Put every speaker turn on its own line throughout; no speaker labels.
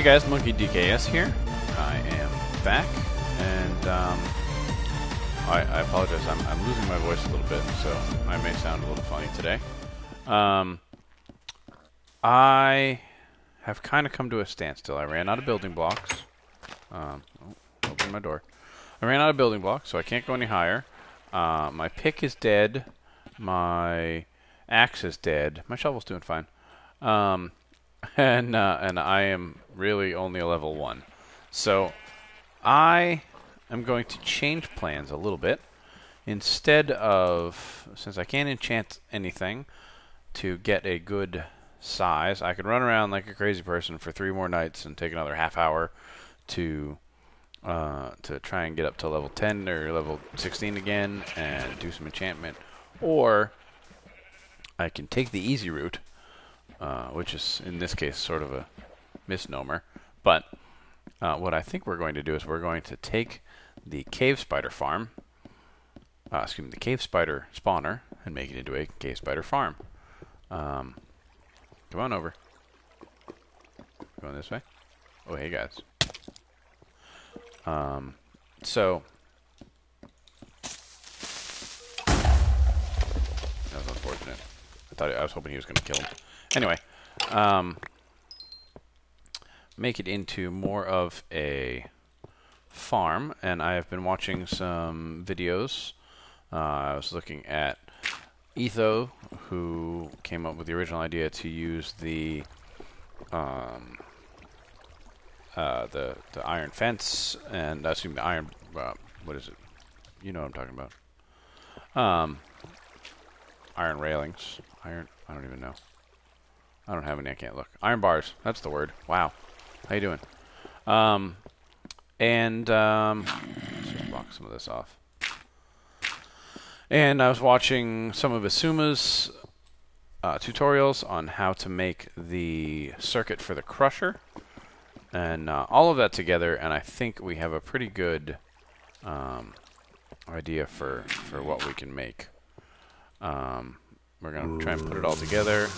guys, Monkey DKS here. I am back, and I apologize. I'm losing my voice a little bit, so I may sound a little funny today. I have kind of come to a standstill. I ran out of building blocks. Open my door. I ran out of building blocks, so I can't go any higher. My pick is dead. My axe is dead. My shovel's doing fine. And I am really only a level 1. So I am going to change plans a little bit. Instead of, since I can't enchant anything to get a good size, I could run around like a crazy person for 3 more nights and take another half hour to try and get up to level 10 or level 16 again and do some enchantment. Or I can take the easy route, which is, in this case, sort of a misnomer. But what I think we're going to do is we're going to take the cave spider farm, the cave spider spawner, and make it into a cave spider farm. Come on over. Going this way? Oh, hey, guys. So that was unfortunate. I was hoping he was going to kill him. Anyway, make it into more of a farm, and I have been watching some videos. I was looking at Etho, who came up with the original idea to use the iron fence, and the iron, what is it? You know what I'm talking about. Iron railings. I don't even know. I don't have any, I can't look. Iron bars, that's the word. Wow. How you doing? Let's just block some of this off. And I was watching some of Xisuma's tutorials on how to make the circuit for the Crusher. And all of that together, and I think we have a pretty good idea for what we can make. We're going to try and put it all together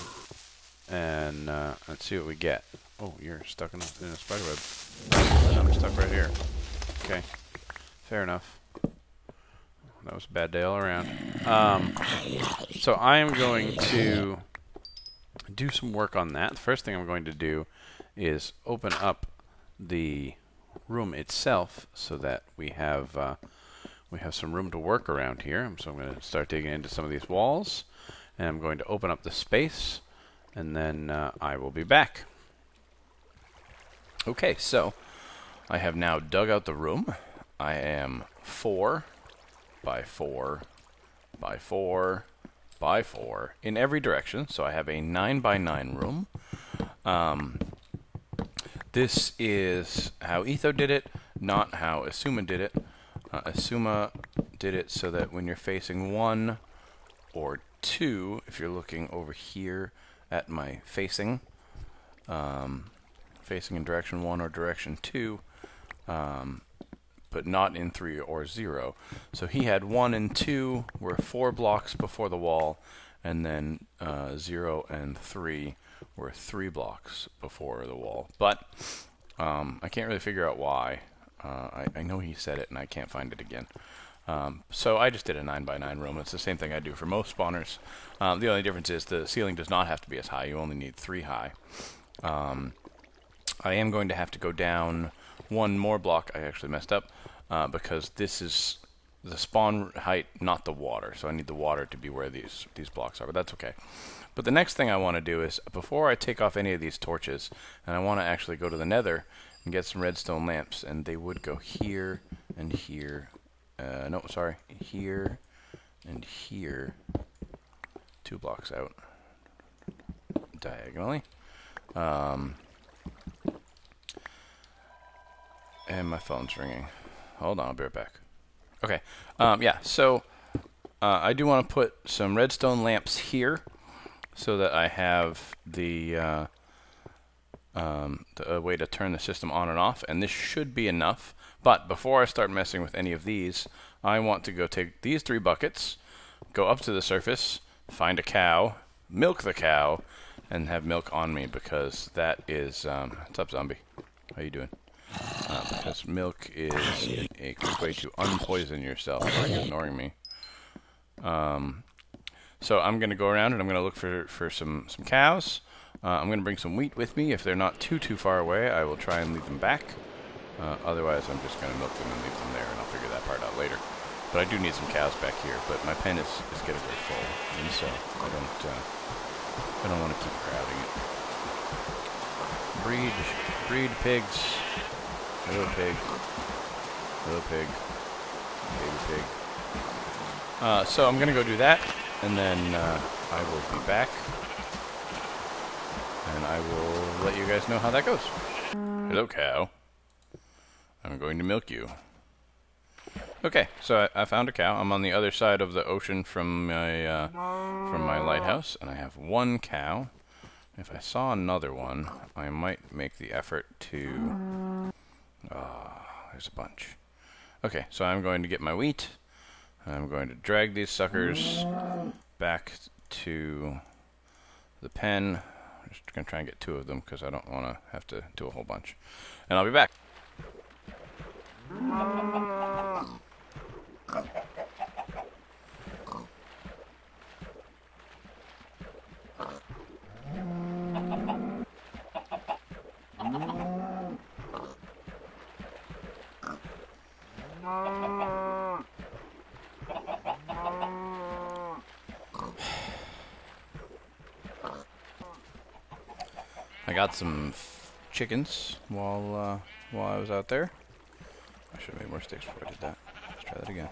and let's see what we get. Oh, you're stuck in a spider web. I'm stuck right here. Okay, fair enough. That was a bad day all around. So I am going to do some work on that. The first thing I'm going to do is open up the room itself so that we have some room to work around here. So I'm going to start digging into some of these walls, and I'm going to open up the space, and then I will be back. Okay, so I have now dug out the room. I am 4 by 4 by 4 by 4 in every direction, so I have a 9 by 9 room. This is how Etho did it, not how Xisuma did it. Xisuma did it so that when you're facing 1 or 2, if you're looking over here at my facing in direction 1 or direction 2, but not in 3 or 0. So he had 1 and 2 were 4 blocks before the wall, and then 0 and 3 were 3 blocks before the wall. But I can't really figure out why. I know he said it, and I can't find it again. So I just did a 9 by 9 room. It's the same thing I do for most spawners. The only difference is the ceiling does not have to be as high. You only need 3 high. I am going to have to go down 1 more block. I actually messed up because this is the spawn height, not the water. So I need the water to be where these blocks are, but that's okay. But the next thing I want to do is, before I take off any of these torches, and I want to actually go to the nether and get some redstone lamps, and they would go here and here. No, sorry, here and here. 2 blocks out diagonally. And my phone's ringing. Hold on, I'll be right back. Okay, yeah, so I do want to put some redstone lamps here so that I have the way to turn the system on and off, and this should be enough. But before I start messing with any of these, I want to go take these 3 buckets, go up to the surface, find a cow, milk the cow, and have milk on me, because that is... what's up, zombie? How you doing? Because milk is a good way to unpoison yourself. Are you ignoring me? So I'm going to go around and I'm going to look for some cows. I'm going to bring some wheat with me. If they're not too far away, I will try and lead them back. Otherwise, I'm just going to milk them and leave them there, and I'll figure that part out later. But I do need some cows back here, but my pen is getting very full, and so I don't want to keep crowding it. Breed pigs. Hello pig. Hello pig. Baby pig. So I'm going to go do that, and then I will be back, and I will let you guys know how that goes. Hello, cow. I'm going to milk you. Okay, so I found a cow. I'm on the other side of the ocean from my lighthouse, and I have one cow. If I saw another one, I might make the effort to... there's a bunch. Okay, so I'm going to get my wheat. I'm going to drag these suckers back to the pen. I'm just going to try and get 2 of them because I don't want to have to do a whole bunch. And I'll be back. I got some chickens while I was out there. I should have made more sticks before I did that. Let's try that again.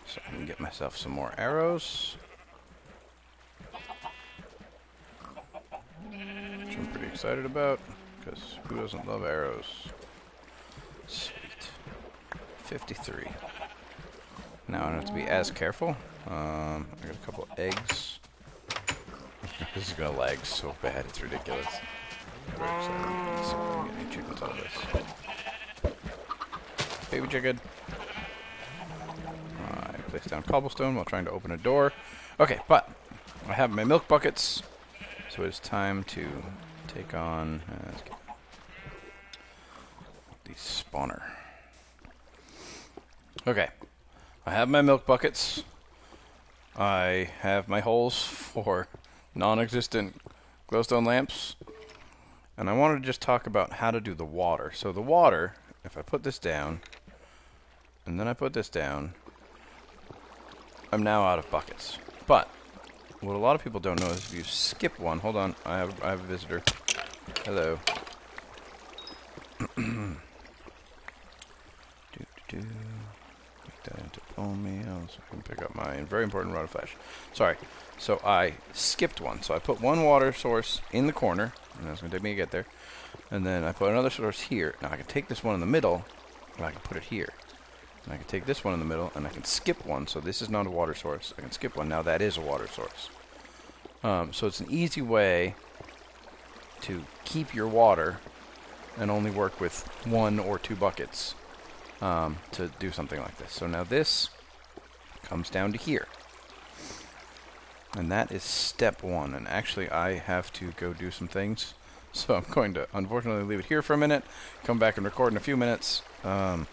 So I can get myself some more arrows. Which I'm pretty excited about, because who doesn't love arrows? Sweet. 53. Now I don't have to be as careful. I got a couple eggs. This is going to lag so bad, it's ridiculous. I'm very excited. Let's see if I can get any chickens out of this. Baby chicken. I place down cobblestone while trying to open a door. Okay, but I have my milk buckets, so it's time to take on the spawner. Okay, I have my milk buckets. I have my holes for non-existent glowstone lamps, and I wanted to just talk about how to do the water. So the water, if I put this down, and then I put this down, I'm now out of buckets. But what a lot of people don't know is if you skip one, hold on, I have a visitor. Hello. Make that into bone meal so I can pick up my very important rod of flesh. Sorry. So I skipped one. So I put one water source in the corner, and that's going to take me to get there. And then I put another source here. Now I can take this one in the middle, and I can put it here. And I can take this one in the middle, and I can skip one. So this is not a water source. I can skip one. Now that is a water source. So it's an easy way to keep your water and only work with 1 or 2 buckets to do something like this. So now this comes down to here. And that is step 1. And actually I have to go do some things. So I'm going to unfortunately leave it here for a minute, come back and record in a few minutes, and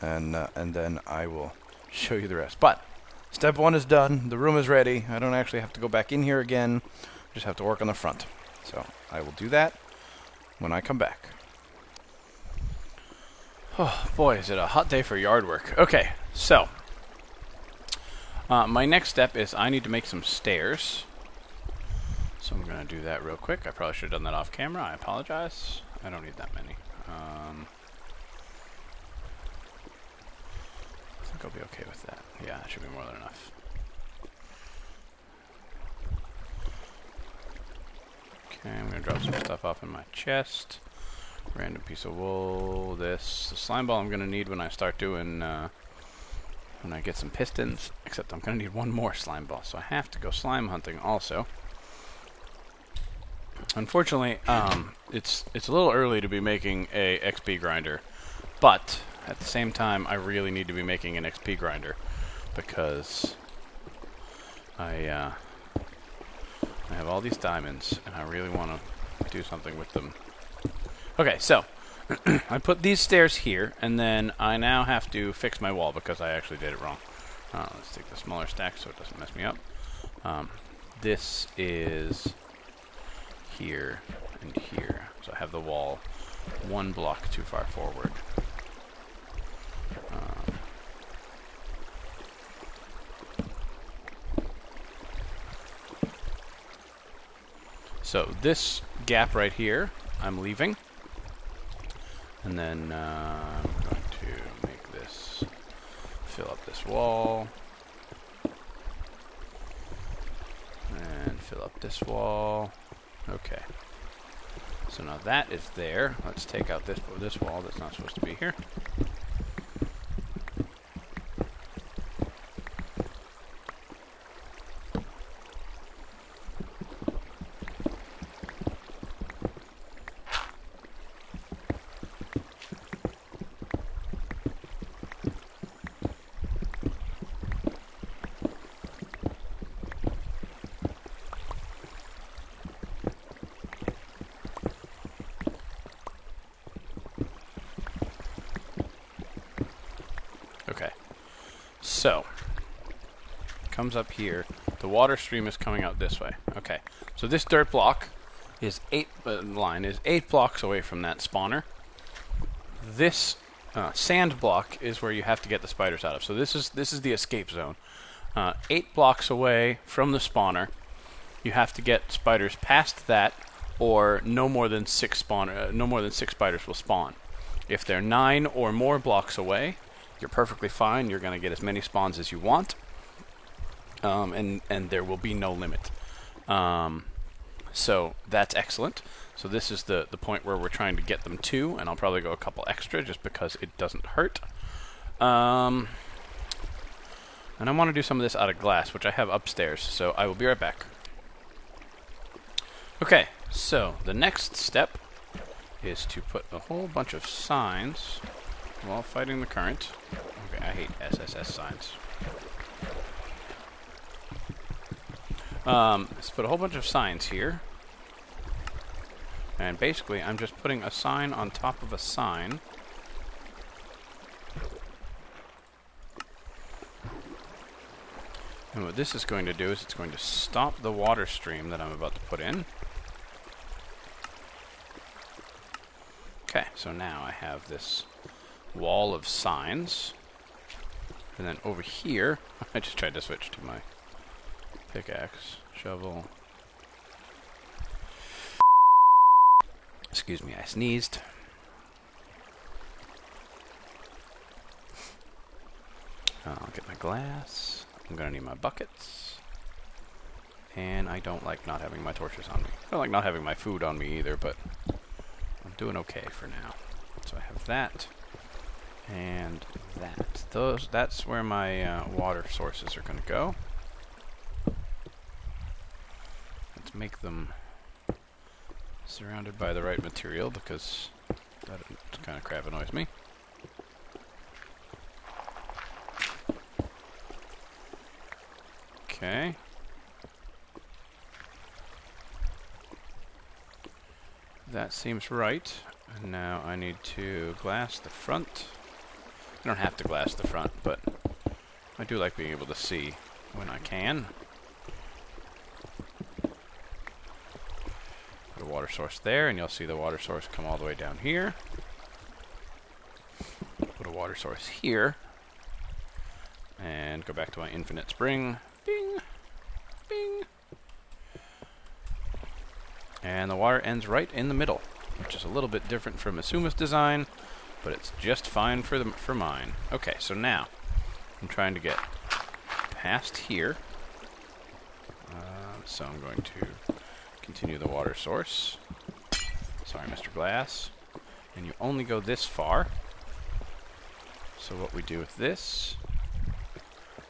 then I will show you the rest. But step 1 is done. The room is ready. I don't actually have to go back in here again. I just have to work on the front. So I will do that when I come back. Oh boy, is it a hot day for yard work. Okay, so my next step is I need to make some stairs. So I'm going to do that real quick. I probably should have done that off camera. I apologize. I don't need that many. I think I'll be okay with that. Yeah, that should be more than enough. Okay, I'm going to drop some stuff off in my chest. Random piece of wool. This. The slime ball I'm going to need when I start doing... when I get some pistons. Except I'm going to need 1 more slime ball. So I have to go slime hunting also. Unfortunately, it's a little early to be making a XP grinder, but at the same time, I really need to be making an XP grinder because I have all these diamonds and I really want to do something with them Okay, so I put these stairs here, and then I now have to fix my wall because I actually did it wrong. Let's take the smaller stack so it doesn't mess me up. This is here and here. So I have the wall one block too far forward. So this gap right here, I'm leaving. And then I'm going to make this, fill up this wall. And fill up this wall. Okay. So now that is there. Let's take out this wall that's not supposed to be here. Okay, so comes up here. The water stream is coming out this way. Okay, so this dirt block is 8 blocks away from that spawner. This sand block is where you have to get the spiders out of. So this is the escape zone. 8 blocks away from the spawner, you have to get spiders past that, or no more than 6 spiders will spawn. If they're 9 or more blocks away, you're perfectly fine. You're going to get as many spawns as you want, and there will be no limit. So that's excellent. So this is the point where we're trying to get them to, and I'll probably go a couple extra just because it doesn't hurt. And I want to do some of this out of glass, which I have upstairs, so I will be right back. Okay, so the next step is to put a whole bunch of signs while fighting the current. Okay, I hate SSS signs. Let's put a whole bunch of signs here. And basically, I'm just putting a sign on top of a sign. And what this is going to do is it's going to stop the water stream that I'm about to put in. Okay, so now I have this wall of signs. And then over here, I just tried to switch to my pickaxe, shovel. Excuse me, I sneezed. I'll get my glass. I'm gonna need my buckets. And I don't like not having my torches on me. I don't like not having my food on me either, but I'm doing okay for now. So I have that. And that. That's where my water sources are gonna go. Let's make them surrounded by the right material, because that kind of crap annoys me. Okay. That seems right. And now I need to glass the front. I don't have to glass the front, but I do like being able to see when I can. Put a water source there, and you'll see the water source come all the way down here. Put a water source here. And go back to my infinite spring. Bing! Bing! And the water ends right in the middle, which is a little bit different from Xisuma's design, but it's just fine for mine. Okay, so now I'm trying to get past here. So I'm going to continue the water source. Sorry, Mr. Glass. And you only go this far. So what we do with this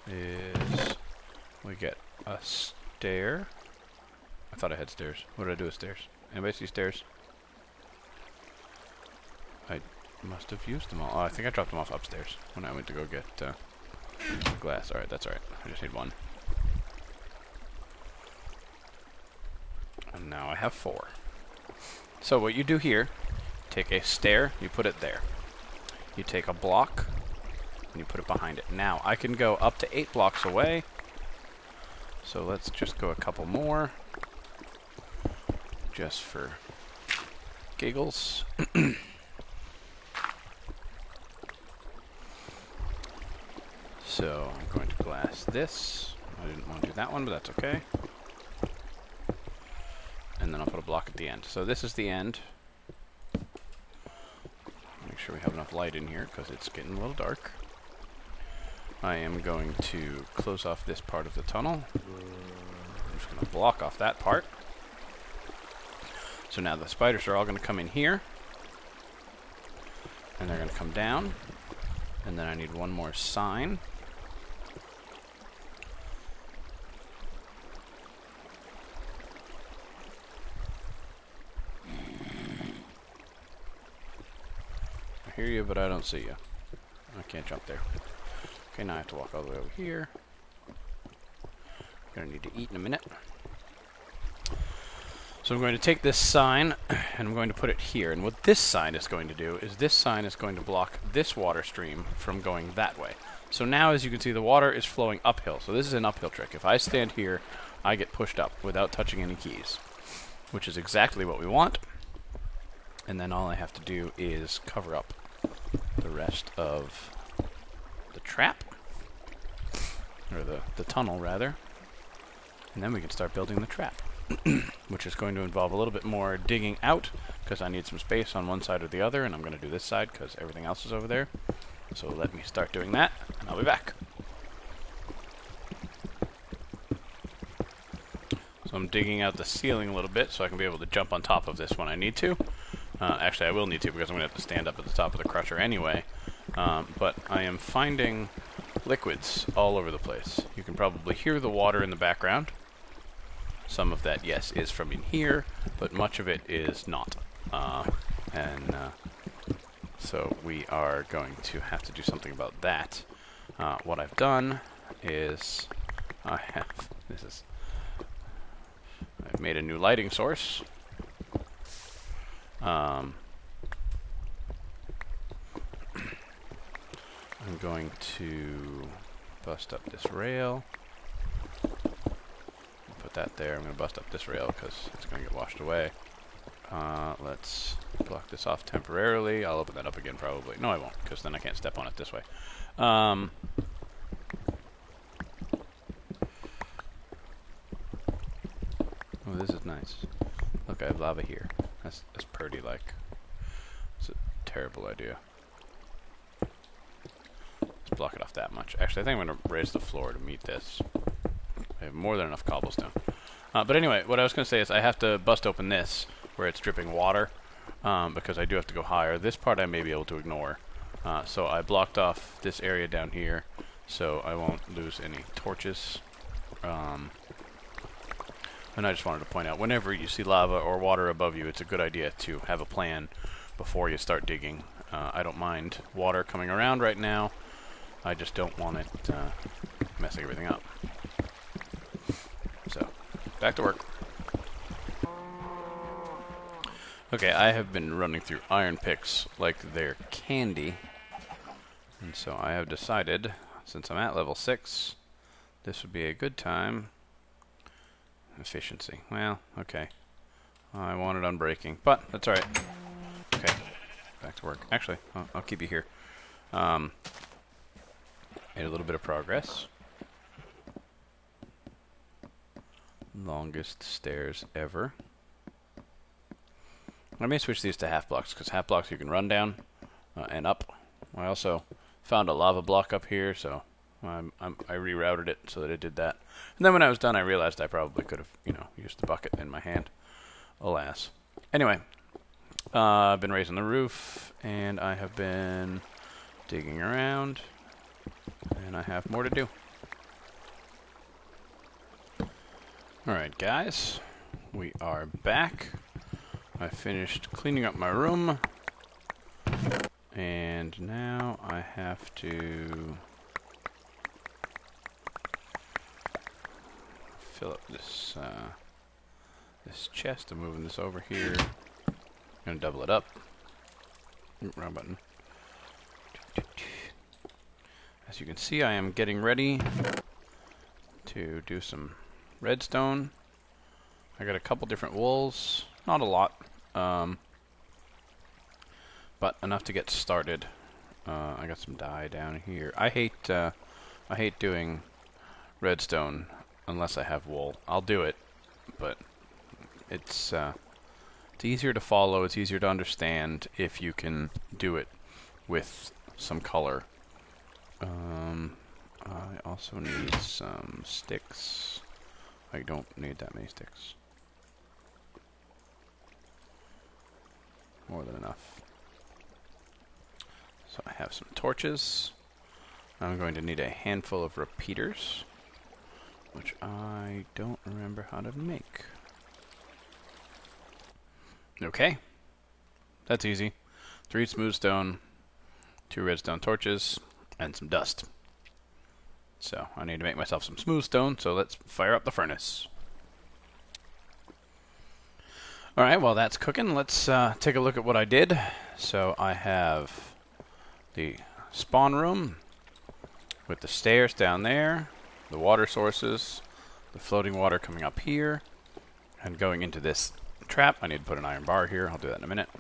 is we get a stair. I thought I had stairs. What did I do with stairs? Anybody see stairs? I must have used them all. Oh, I think I dropped them off upstairs when I went to go get glass. Alright, that's alright. I just need one. And now I have 4. So what you do here take a stair, you put it there. You take a block, and you put it behind it. Now, I can go up to 8 blocks away. So let's just go a couple more. Just for giggles. So, I'm going to glass this. I didn't want to do that one, but that's okay. And then I'll put a block at the end. So this is the end. Make sure we have enough light in here, because it's getting a little dark. I am going to close off this part of the tunnel. I'm just going to block off that part. So now the spiders are all going to come in here. And they're going to come down. And then I need one more sign. I hear you, but I don't see you. I can't jump there. Okay, now I have to walk all the way over here. Gonna need to eat in a minute. So I'm going to take this sign, and I'm going to put it here. And what this sign is going to do is this sign is going to block this water stream from going that way. So now, as you can see, the water is flowing uphill. So this is an uphill trick. If I stand here, I get pushed up without touching any keys, which is exactly what we want. And then all I have to do is cover up the rest of the trap, or the tunnel, rather. And then we can start building the trap. Which is going to involve a little bit more digging out, because I need some space on one side or the other, and I'm going to do this side because everything else is over there. So let me start doing that, and I'll be back. So I'm digging out the ceiling a little bit so I can be able to jump on top of this when I need to. Actually, I will need to, because I'm going to have to stand up at the top of the crusher anyway. But I am finding liquids all over the place. You can probably hear the water in the background. Some of that, yes, is from in here, but much of it is not. So we are going to have to do something about that. What I've done is I've made a new lighting source. I'm going to bust up this rail. Put that there. I'm going to bust up this rail because it's going to get washed away. Let's block this off temporarily. I'll open that up again probably. No, I won't, because then I can't step on it this way. Oh, this is nice. Look, I have lava here. That's pretty, like. It's a terrible idea. Let's block it off that much. Actually, I think I'm going to raise the floor to meet this. I have more than enough cobblestone. But anyway, what I was going to say is I have to bust open this, where it's dripping water, because I do have to go higher. This part I may be able to ignore. So I blocked off this area down here, so I won't lose any torches. And I just wanted to point out, whenever you see lava or water above you, it's a good idea to have a plan before you start digging. I don't mind water coming around right now. I just don't want it messing everything up. So, back to work. Okay, I have been running through iron picks like they're candy. And so I have decided, since I'm at level 6, this would be a good time. Efficiency. Well, okay. I wanted unbreaking, but that's alright. Okay, back to work. Actually, I'll keep you here. Made a little bit of progress. Longest stairs ever. I may switch these to half blocks, because half blocks you can run down and up. I also found a lava block up here, so I rerouted it so that it did that. And then when I was done, I realized I probably could have, used the bucket in my hand. Alas. Anyway, I've been raising the roof, and I have been digging around, and I have more to do. Alright, guys, we are back. I finished cleaning up my room, and now I have to fill up this this chest. I'm moving this over here. I'm gonna double it up. Wrong button. As you can see, I am getting ready to do some redstone. I got a couple different wools, not a lot, but enough to get started. I got some dye down here. I hate doing redstone unless I have wool. I'll do it, but it's easier to follow. It's easier to understand if you can do it with some color. I also need some sticks. I don't need that many sticks. More than enough. So I have some torches. I'm going to need a handful of repeaters, which I don't remember how to make. Okay. That's easy. 3 smooth stone, 2 redstone torches, and some dust. So I need to make myself some smooth stone, so let's fire up the furnace. Alright, while that's cooking, let's take a look at what I did. So I have the spawn room with the stairs down there, the water sources, the floating water coming up here, and going into this trap. I need to put an iron bar here. I'll do that in a minute.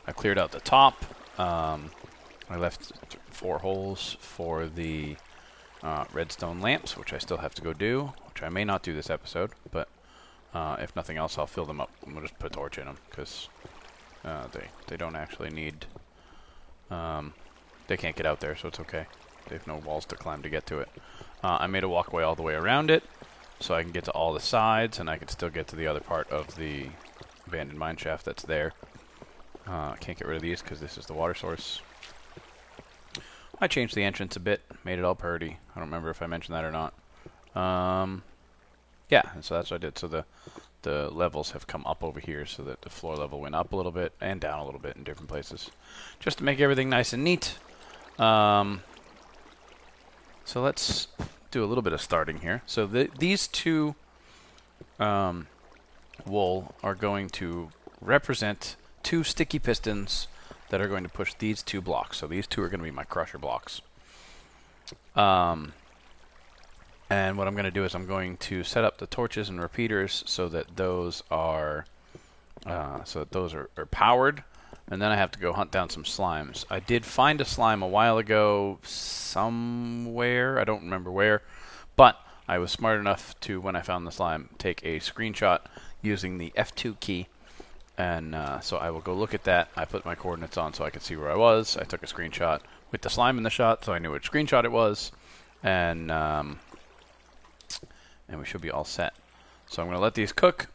I cleared out the top. I left 4 holes for the redstone lamps, which I still have to go do, which I may not do this episode, but if nothing else, I'll fill them up. We'll just put a torch in them, because they don't actually need... they can't get out there, so it's okay. They have no walls to climb to get to it. I made a walkway all the way around it, so I can get to all the sides, and I can still get to the other part of the abandoned mine shaft that's there. I can't get rid of these, because this is the water source. I changed the entrance a bit, made it all purdy. I don't remember if I mentioned that or not. Yeah, and so that's what I did. So the levels have come up over here, so that the floor level went up a little bit and down a little bit in different places, just to make everything nice and neat. So let's do a little bit of starting here. So these 2 wool are going to represent 2 sticky pistons that are going to push these 2 blocks. So these 2 are going to be my crusher blocks. And what I'm going to do is I'm going to set up the torches and repeaters so that those are powered, and then I have to go hunt down some slimes. I did find a slime a while ago somewhere, I don't remember where, but I was smart enough to, when I found the slime, take a screenshot using the F2 key, and so I will go look at that. I put my coordinates on so I could see where I was. I took a screenshot with the slime in the shot, so I knew which screenshot it was, and we should be all set. So I'm going to let these cook.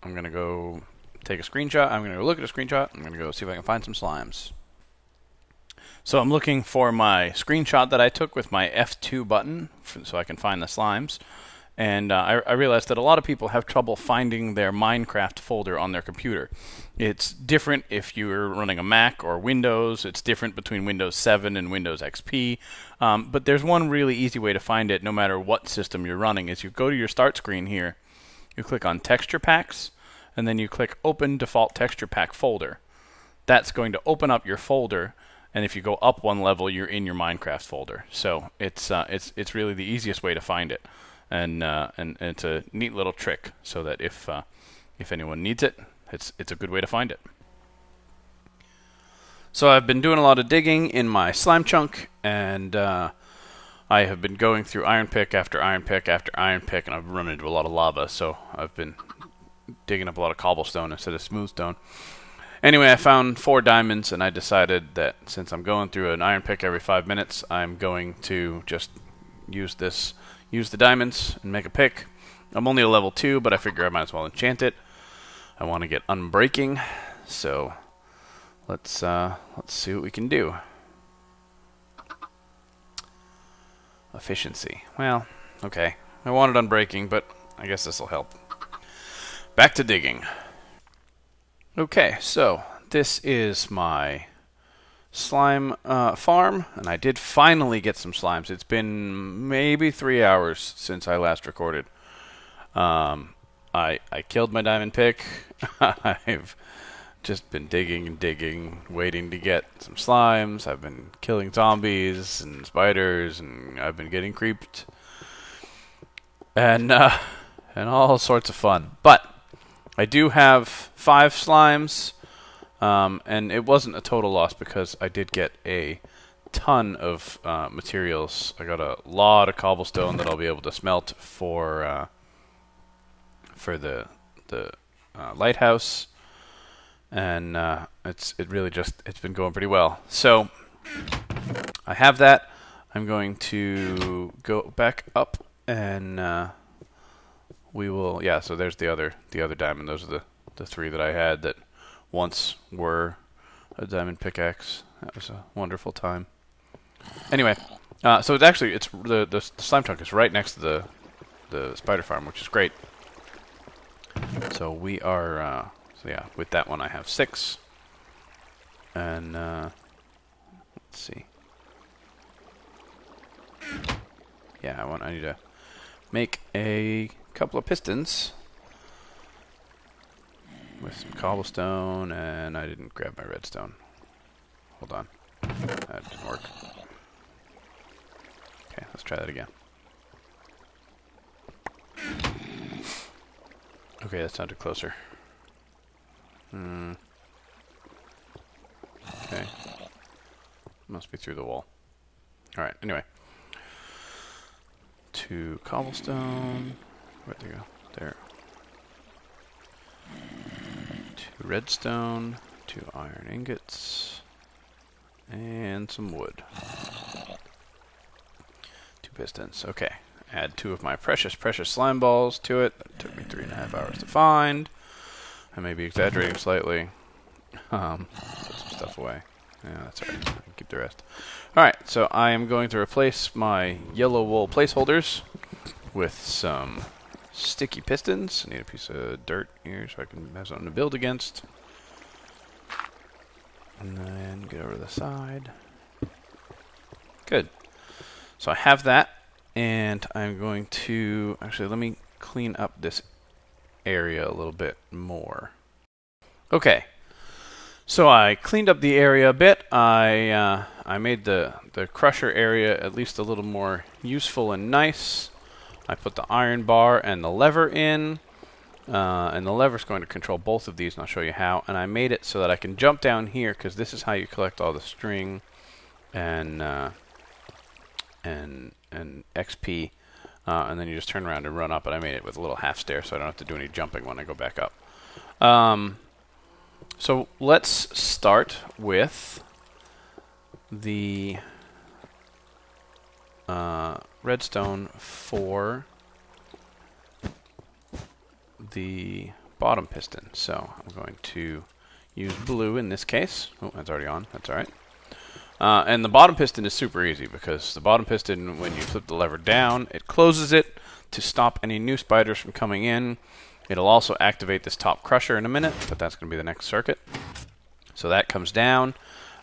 I'm going to go take a screenshot. I'm going to go look at a screenshot. I'm going to go see if I can find some slimes. So I'm looking for my screenshot that I took with my F2 button so I can find the slimes. And I realized that a lot of people have trouble finding their Minecraft folder on their computer. It's different if you're running a Mac or Windows. It's different between Windows 7 and Windows XP. But there's one really easy way to find it no matter what system you're running. Is you go to your start screen here, you click on Texture Packs, and then you click Open Default Texture Pack Folder. That's going to open up your folder, and if you go up 1 level, you're in your Minecraft folder. So it's really the easiest way to find it. And it's a neat little trick, so that if anyone needs it, it's a good way to find it. So I've been doing a lot of digging in my slime chunk, and I have been going through iron pick after iron pick after iron pick, and I've run into a lot of lava, so I've been digging up a lot of cobblestone instead of smooth stone. Anyway, I found 4 diamonds, and I decided that since I'm going through an iron pick every 5 minutes, I'm going to just use the diamonds and make a pick. I'm only a level 2, but I figure I might as well enchant it. I want to get unbreaking, so let's see what we can do. Efficiency. Well, okay. I wanted unbreaking, but I guess this will help. Back to digging. Okay, so this is my slime farm, and I did finally get some slimes. It's been maybe 3 hours since I last recorded. I killed my diamond pick. I've just been digging and digging, waiting to get some slimes. I've been killing zombies and spiders, and I've been getting creeped. And all sorts of fun. But I do have 5 slimes, and it wasn't a total loss because I did get a ton of materials. I got a lot of cobblestone that I'll be able to smelt for the lighthouse, and it's been going pretty well. So I have that. I'm going to go back up, and we will. Yeah. So there's the other diamond. Those are the 3 that I had that once were a diamond pickaxe. That was a wonderful time. Anyway, so it's the slime chunk is right next to the spider farm, which is great. So we are, with that one I have 6. And, let's see. Yeah, I need to make a couple of pistons with some cobblestone, and I didn't grab my redstone. Hold on. That didn't work. Okay, let's try that again. Okay, that sounded closer. Okay. Must be through the wall. Alright, anyway. 2 cobblestone. Where'd they go? There. 2 redstone. 2 iron ingots. And some wood. 2 pistons. Okay. Add 2 of my precious slime balls to it. That took me 3.5 hours to find. I may be exaggerating slightly. Put some stuff away. Yeah, that's alright. I can keep the rest. Alright, so I am going to replace my yellow wool placeholders with some sticky pistons. I need a piece of dirt here so I can have something to build against. And then get over to the side. Good. So I have that. And I'm going to... Actually, let me clean up this area a little bit more. Okay. So I cleaned up the area a bit. I made the crusher area at least a little more useful and nice. I put the iron bar and the lever in. And the lever's going to control both of these, and I'll show you how. And I made it so that I can jump down here, because this is how you collect all the string and XP, and then you just turn around and run up. And I made it with a little half stair, so I don't have to do any jumping when I go back up. So let's start with the redstone for the bottom piston. So I'm going to use blue in this case. Oh, that's already on. That's all right. And the bottom piston is super easy, because the bottom piston, when you flip the lever down, it closes it to stop any new spiders from coming in. It'll also activate this top crusher in a minute, but that's going to be the next circuit. So that comes down.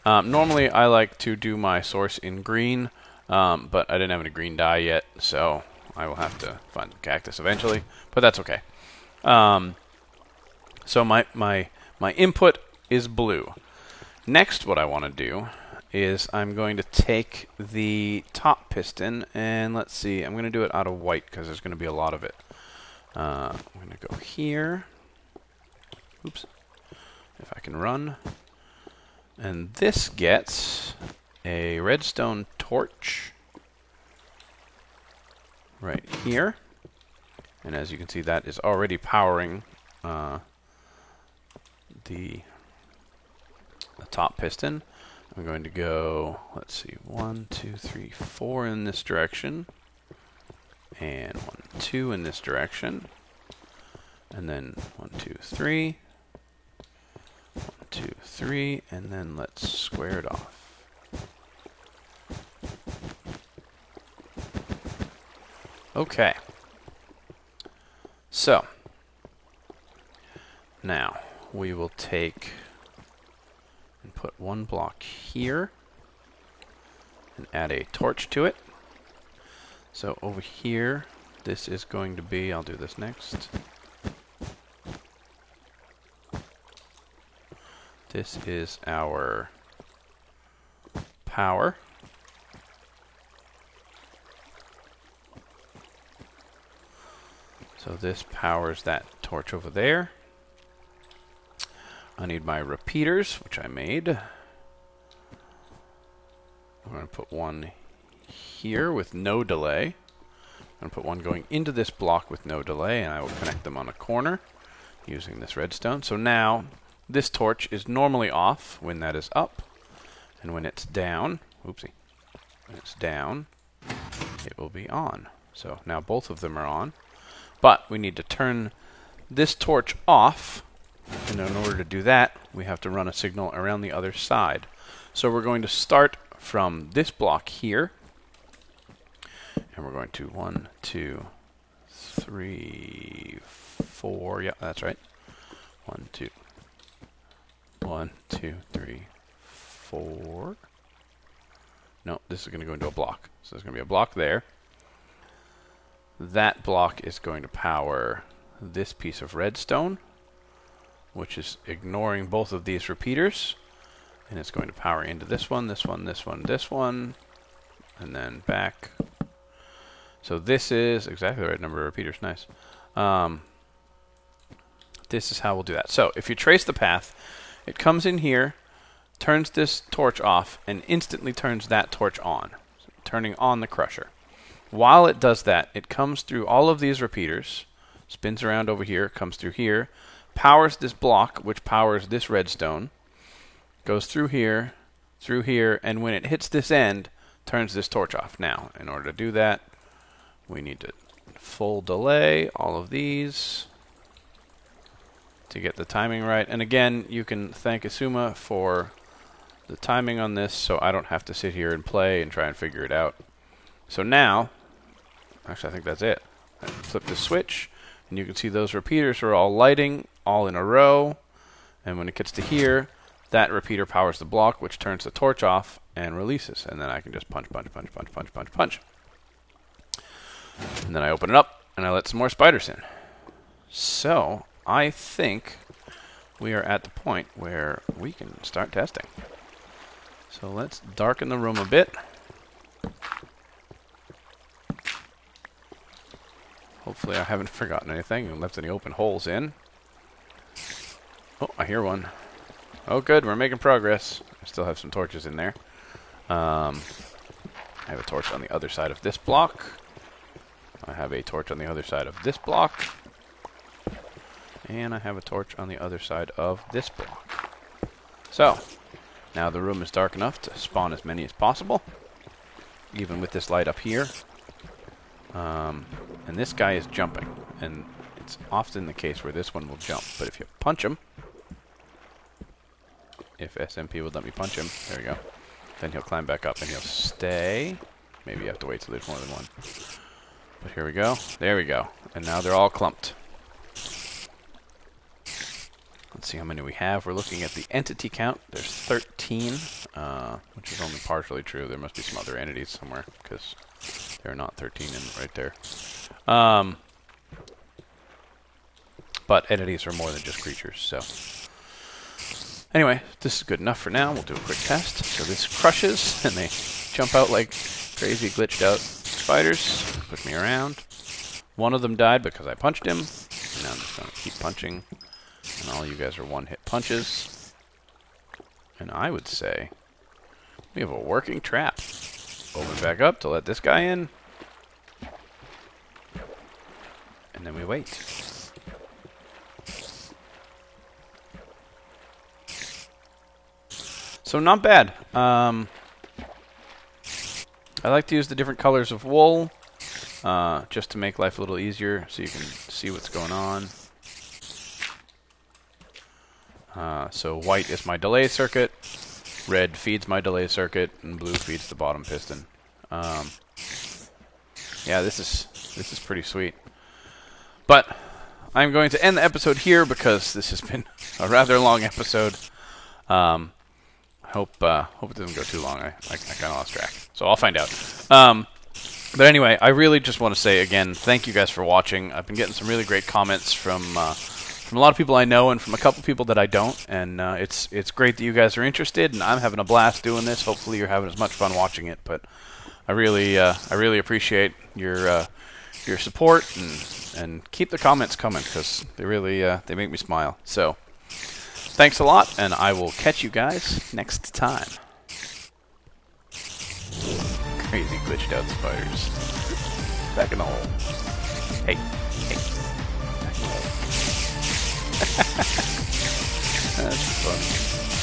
Normally I like to do my source in green, but I didn't have any green dye yet, so I will have to find the cactus eventually, but that's okay. So my input is blue. Next, what I want to do is I'm going to take the top piston, and let's see, I'm going to do it out of white because there's going to be a lot of it. I'm going to go here. Oops. If I can run. And this gets a redstone torch right here. And as you can see, that is already powering the top piston. I'm going to go, let's see, 1, 2, 3, 4 in this direction. And 1, 2 in this direction. And then 1, 2, 3. 1, 2, 3. And then let's square it off. Okay. So, now we will take and put 1 block here and add a torch to it. So over here, this is going to be, I'll do this next. This is our power. So this powers that torch over there. I need my repeaters, which I made. I'm going to put one here with no delay. I'm going to put one going into this block with no delay, and I will connect them on a corner using this redstone. So now, this torch is normally off when that is up, and when it's down, oopsie, when it's down, it will be on. So now both of them are on, but we need to turn this torch off, and in order to do that, we have to run a signal around the other side. So we're going to start from this block here, and we're going to 1, 2, 3, 4. Yeah, that's right. 1, 2, 3, 4. No, this is going to go into a block. So there's going to be a block there. That block is going to power this piece of redstone, which is ignoring both of these repeaters. And it's going to power into this one, this one, this one, this one, and then back. So this is exactly the right number of repeaters. Nice. This is how we'll do that. So if you trace the path, it comes in here, turns this torch off, and instantly turns that torch on, turning on the crusher. While it does that, it comes through all of these repeaters, spins around over here, comes through here, powers this block, which powers this redstone, goes through here, and when it hits this end, turns this torch off. Now, in order to do that, we need to full delay all of these to get the timing right. And again, you can thank Xisuma for the timing on this, so I don't have to sit here and play and try and figure it out. So now, actually I think that's it. I flip the switch, and you can see those repeaters are all lighting, all in a row. And when it gets to here, that repeater powers the block, which turns the torch off and releases. And then I can just punch, punch, punch, punch, punch, punch, punch. And then I open it up, and I let some more spiders in. So I think we are at the point where we can start testing. So let's darken the room a bit. Hopefully I haven't forgotten anything and left any open holes in. Oh, I hear one. Oh, good, we're making progress. I still have some torches in there. I have a torch on the other side of this block. I have a torch on the other side of this block. And I have a torch on the other side of this block. So, now the room is dark enough to spawn as many as possible, even with this light up here. And this guy is jumping, and it's often the case where this one will jump, but if you punch him, if SMP would let me punch him, there we go, then he'll climb back up and he'll stay. Maybe you have to wait till there's more than one. But here we go. There we go. And now they're all clumped. Let's see how many we have. We're looking at the entity count. There's 13, which is only partially true. There must be some other entities somewhere, because there are not 13 in right there. But entities are more than just creatures, so. Anyway, this is good enough for now. We'll do a quick test. So this crushes, and they jump out like crazy glitched out spiders. Push me around. One of them died because I punched him. And now I'm just going to keep punching. And all you guys are one-hit punches. And I would say we have a working trap. Open back up to let this guy in. And then we wait. So not bad. I like to use the different colors of wool just to make life a little easier so you can see what's going on. So white is my delay circuit, red feeds my delay circuit, and blue feeds the bottom piston. Yeah, this is pretty sweet. But I'm going to end the episode here because this has been a rather long episode. Hope it doesn't go too long. I kind of lost track, so I'll find out. But anyway, I really just want to say again, thank you guys for watching. I've been getting some really great comments from from a lot of people I know and from a couple people that I don't. And it's great that you guys are interested, and I'm having a blast doing this. Hopefully you're having as much fun watching it. But I really appreciate your support, and keep the comments coming, because they really they make me smile. So thanks a lot, and I will catch you guys next time. Crazy glitched out spiders. Back in the hole. Hey. Back in the hole. That's funny.